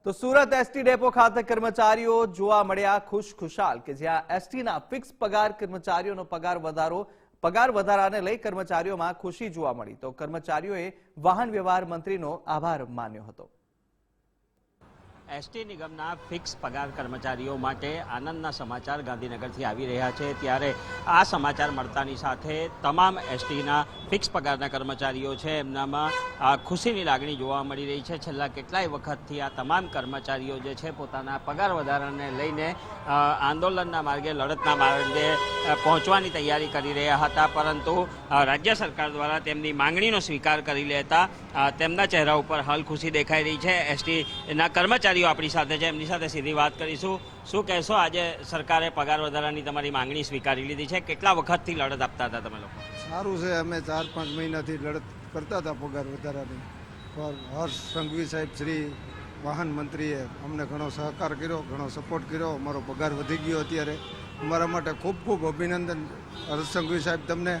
તો Surat ST depot ખાતે કર્મચારીઓ જોવા મળ્યા ખુશખુશાલ કે જ્યાં એસટીના ફિક્સ પગાર કર્મચારીઓનો પગાર વધારાને લઈ કર્મચારીઓમાં ખુશી જોવા મળી તો કર્મચારીઓએ વાહન વ્યવહાર મંત્રીનો આભાર માન્યો હતો। એસટી નિગમના ફિક્સ પગાર કર્મચારીઓ માટે આનંદના સમાચાર ગાંધીનગરથી આવી રહ્યા છે। ત્યારે આ સમાચાર મળતાની સાથે તમામ એસટીના ફિક્સ પગારના કર્મચારીઓ છે એમનામાં ખુશીની લાગણી જોવા મળી રહી છે। છેલ્લા કેટલાય વખતથી આ તમામ કર્મચારીઓ જે છે પોતાના પગાર વધારાને લઈને આંદોલનના માર્ગે લડતના માર્ગે પહોંચવાની તૈયારી કરી રહ્યા હતા, પરંતુ રાજ્ય સરકાર દ્વારા તેમની માંગણીનો સ્વીકાર કરી લેતા તેમના ચહેરા ઉપર હાલ ખુશી દેખાઈ રહી છે। એસટીના કર્મચારીઓ આપણી સાથે છે, એમની સાથે સીધી વાત કરીશું। શું કહેશો, આજે સરકારે પગાર વધારાની તમારી માંગણી સ્વીકારી લીધી છે, કેટલા વખતથી લડત આપતા હતા તમે લોકો? સારું છે, અમે 4-5 મહિનાથી લડત કરતા હતા પગાર વધારાની, પણ હર્ષ સંઘવી સાહેબ શ્રી વાહન મંત્રીએ અમને ઘણો સહકાર કર્યો, ઘણો સપોર્ટ કર્યો, અમારો પગાર વધી ગયો। અત્યારે અમારા માટે ખૂબ ખૂબ અભિનંદન હર્ષ સંઘવી સાહેબ, તમને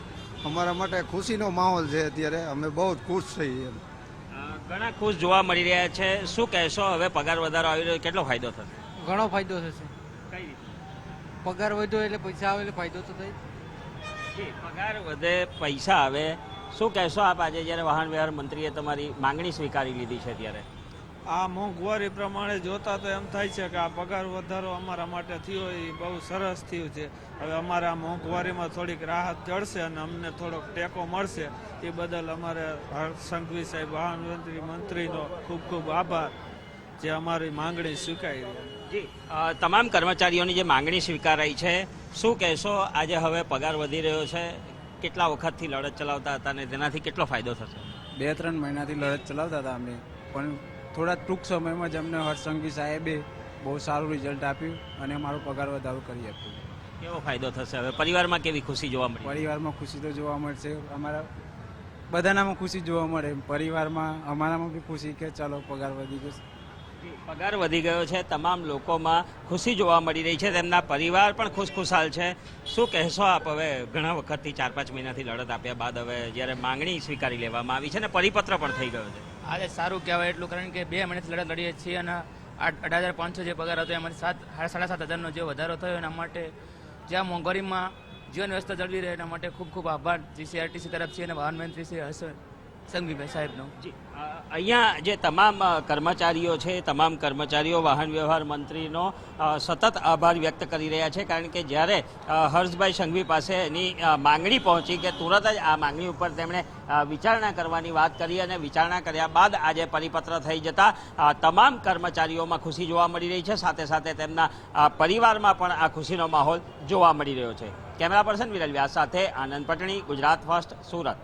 અમારા માટે ખુશીનો માહોલ છે। અત્યારે અમે બહુ જ ખુશ છીએ। ઘણા ખુશ જોવા મળી રહ્યા છે। શું કહેશો, હવે પગાર વધારો આવી રહ્યો, કેટલો ફાયદો થશે? ઘણો ફાયદો થશે। કઈ રીતે? પગાર વધ્યો એટલે પૈસા આવે એટલે ફાયદો તો થાય। પગાર વધે, પૈસા આવે। શું કહેશો આપ આજે જ્યારે વાહન વ્યવહાર મંત્રીએ તમારી માંગણી સ્વીકારી લીધી છે ત્યારે? આ મોંઘવારી પ્રમાણે જોતા તો એમ થાય છે કે આ પગાર વધારો અમારા માટે થયો એ બહુ સરસ થયું છે। હવે અમારે આ મોંઘવારીમાં થોડીક રાહત જળશે અને અમને થોડોક ટેકો મળશે, એ બદલ અમારે હર્ષ સંઘવી સાહેબ વાહન મંત્રીનો ખૂબ ખૂબ આભાર, જે અમારી માંગણી સ્વીકારી। જી, તમામ કર્મચારીઓની જે માંગણી સ્વીકારાઈ છે, શું કહેશો આજે હવે પગાર વધી રહ્યો છે, કેટલા વખતથી લડત ચલાવતા હતા અને તેનાથી કેટલો ફાયદો થશે? 2-3 મહિનાથી લડત ચલાવતા હતા અમે, પણ થોડા ટૂંક સમયમાં જ અમને હર્ષ સંઘવી સાહેબે બહુ સારું રિઝલ્ટ આપ્યું અને અમારો પગાર વધારો કરી આપ્યો। કેવો ફાયદો થશે હવે? પરિવારમાં કેવી ખુશી જોવા મળી? પરિવારમાં ખુશી તો જોવા મળશે, અમારા બધાનામાં ખુશી જોવા મળે, પરિવારમાં અમારામાં બી ખુશી કે ચાલો પગાર વધી ગયો। પગાર વધી ગયો છે, તમામ લોકોમાં ખુશી જોવા મળી રહી છે, તેમના પરિવાર પણ ખુશખુશાલ છે। શું કહેશો આપ, હવે ઘણા વખતથી 4-5 મહિનાથી લડત આપ્યા બાદ હવે જ્યારે માંગણી સ્વીકારી લેવામાં આવી છે ને પરિપત્ર પણ થઈ ગયો છે, આજે સારું કહેવાય એટલું, કારણ કે 2 મહિનાથી લડત લડીએ છીએ અને 18,500 જે પગાર હતો એમાંથી 7,500નો જે વધારો થયો એના માટે જ્યાં મોંઘવારીમાં જીવન વ્યવસ્થા જળવી રહે એના માટે ખૂબ ખૂબ આભાર જીસીઆરટીસી તરફથી અને વાહન મંત્રી શ્રી હર્ષ સંઘવીભાઈ સાહેબનો। અહીંયા જે તમામ કર્મચારીઓ છે, તમામ કર્મચારીઓ વાહન વ્યવહાર મંત્રીનો સતત આભાર વ્યક્ત કરી રહ્યા છે, કારણ કે જ્યારે હર્ષભાઈ સંઘવી પાસે એની માંગણી પહોંચી કે તુરંત જ આ માંગણી ઉપર તેમણે વિચારણા કરવાની વાત કરી અને વિચારણા કર્યા બાદ આજે પરિપત્ર થઈ જતા તમામ કર્મચારીઓમાં ખુશી જોવા મળી રહી છે, સાથે સાથે તેમના પરિવારમાં પણ આ ખુશીનો માહોલ જોવા મળી રહ્યો છે। કેમેરા પર્સન વિરલ વ્યાસ સાથે આનંદ પટણી, ગુજરાત ફર્સ્ટ, સુરત।